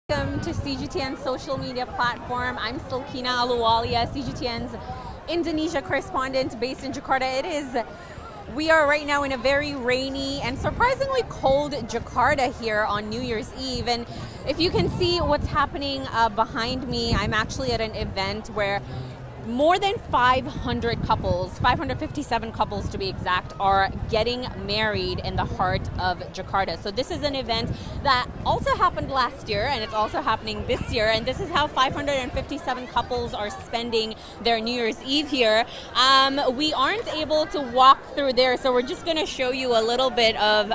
Welcome to CGTN's social media platform. I'm Silkina Ahluwalia, CGTN's Indonesia correspondent based in Jakarta. We are right now in a very rainy and surprisingly cold Jakarta here on New Year's Eve. And if you can see what's happening behind me, I'm actually at an event where more than 500 couples, 557 couples to be exact, are getting married in the heart of Jakarta. So this is an event that also happened last year and it's also happening this year. And this is how 557 couples are spending their New Year's Eve here. We aren't able to walk through there, so we're just going to show you a little bit of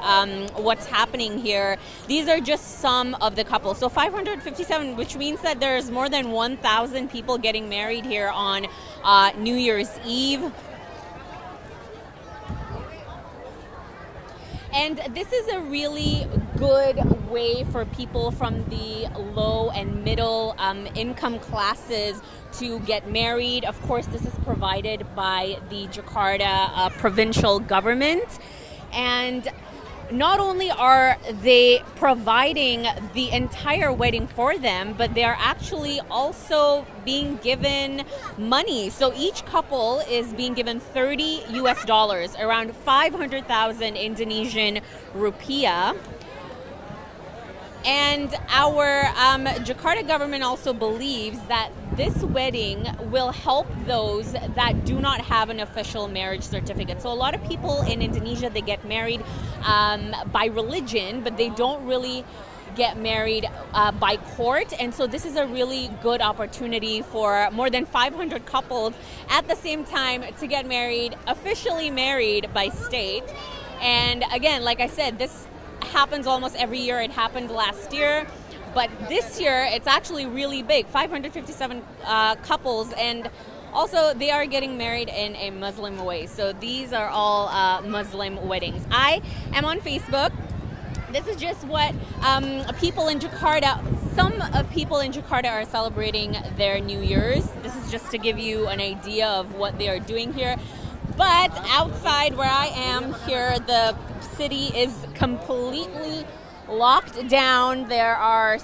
what's happening here. These are just some of the couples. So 557, which means that there's more than 1,000 people getting married here on New Year's Eve. And this is a really good way for people from the low and middle income classes to get married. Of course, this is provided by the Jakarta provincial government. And not only are they providing the entire wedding for them, but they're actually also being given money. So each couple is being given $30 US, around 500,000 Indonesian rupiah. And our Jakarta government also believes that this wedding will help those that do not have an official marriage certificate. So a lot of people in Indonesia, they get married by religion, but they don't really get married by court. And so this is a really good opportunity for more than 500 couples at the same time to get married, officially married by state. And again, like I said, this happens almost every year. It happened last year, but this year it's actually really big, 557 couples, and also they are getting married in a Muslim way. So these are all Muslim weddings. I am on Facebook. This is just what people in Jakarta, some people in Jakarta are celebrating their New Year's. This is just to give you an idea of what they are doing here. But outside where I am here, the city is completely locked down. There are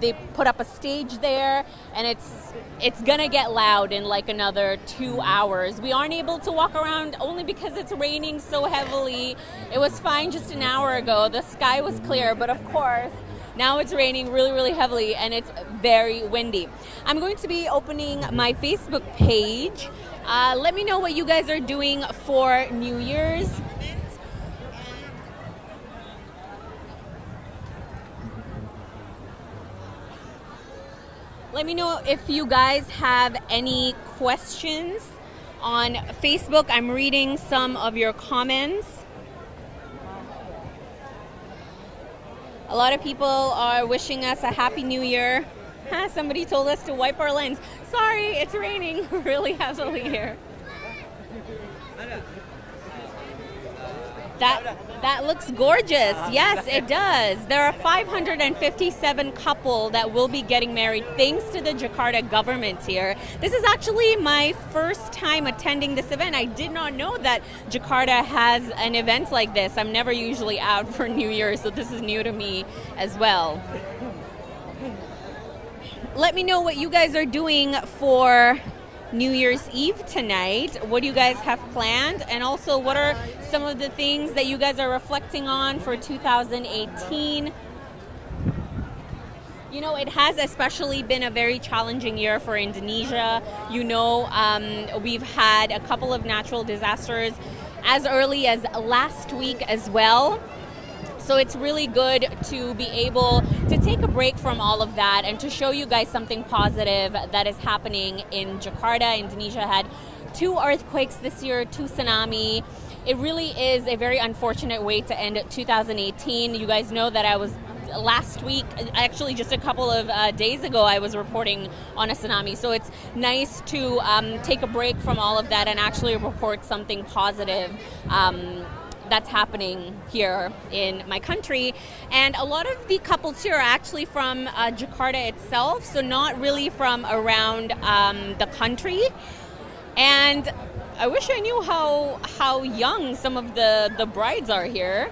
they put up a stage there, and it's gonna get loud in like another 2 hours. We aren't able to walk around only because it's raining so heavily. It was fine just an hour ago. The sky was clear, but of course now it's raining really, really heavily, and it's very windy. I'm going to be opening my Facebook page. Let me know what you guys are doing for New Year's. Let me know if you guys have any questions on Facebook. I'm reading some of your comments. A lot of people are wishing us a happy new year. Somebody told us to wipe our lens. Sorry, it's raining really heavily here. That looks gorgeous. Yes, it does. There are 557 couples that will be getting married thanks to the Jakarta government here. This is actually my first time attending this event. I did not know that Jakarta has an event like this. I'm never usually out for New Year, so this is new to me as well. Let me know what you guys are doing for New Year's Eve tonight. What do you guys have planned? And also, what are some of the things that you guys are reflecting on for 2018? You know, it has especially been a very challenging year for Indonesia. You know, we've had a couple of natural disasters as early as last week as well. So it's really good to be able to take a break from all of that and to show you guys something positive that is happening in Jakarta. Indonesia had 2 earthquakes this year, 2 tsunami. It really is a very unfortunate way to end 2018. You guys know that I was last week, actually just a couple of days ago, I was reporting on a tsunami. So it's nice to take a break from all of that and actually report something positive that's happening here in my country. And a lot of the couples here are actually from Jakarta itself, so not really from around the country. And I wish I knew how young some of the brides are here.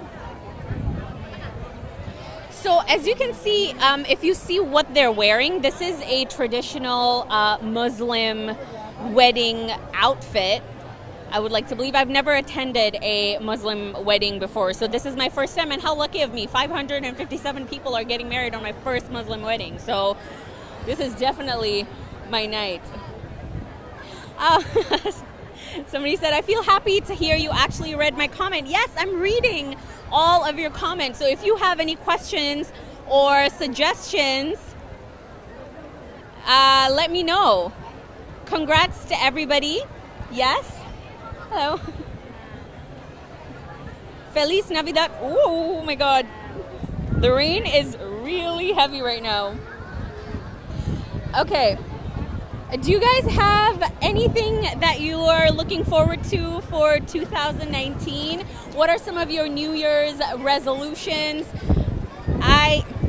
So as you can see, if you see what they're wearing, this is a traditional Muslim wedding outfit. I would like to believe. I've never attended a Muslim wedding before, so this is my first time, and how lucky of me. 557 people are getting married on my first Muslim wedding, so this is definitely my night. Somebody said, I feel happy to hear you actually read my comment. Yes, I'm reading all of your comments, so if you have any questions or suggestions, let me know. Congrats to everybody. Yes? Hello. Feliz Navidad. Oh my God. The rain is really heavy right now. Okay. Do you guys have anything that you are looking forward to for 2019? What are some of your New Year's resolutions?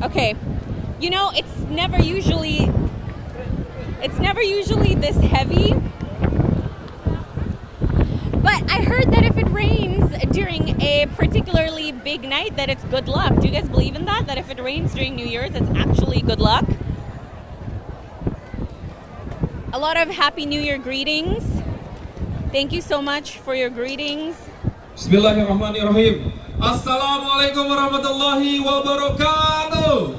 Okay. You know, it's never usually this heavy. But I heard that if it rains during a particularly big night, that it's good luck. Do you guys believe in that? That if it rains during New Year's, it's actually good luck? A lot of Happy New Year greetings. Thank you so much for your greetings. Bismillahirrahmanirrahim. Assalamualaikum warahmatullahi wabarakatuh.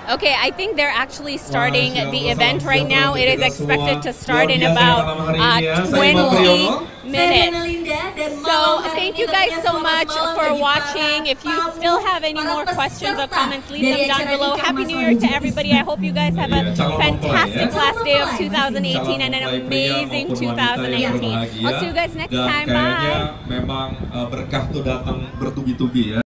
Okay, I think they're actually starting the event right now. It is expected to start in about 20 minutes. So thank you guys so much for watching. If you still have any more questions or comments, leave them down below. Happy New Year to everybody. I hope you guys have a fantastic last day of 2018 and an amazing 2019. I'll see you guys next time. Bye. Memang berkah tuh datang bertubi-tubi ya.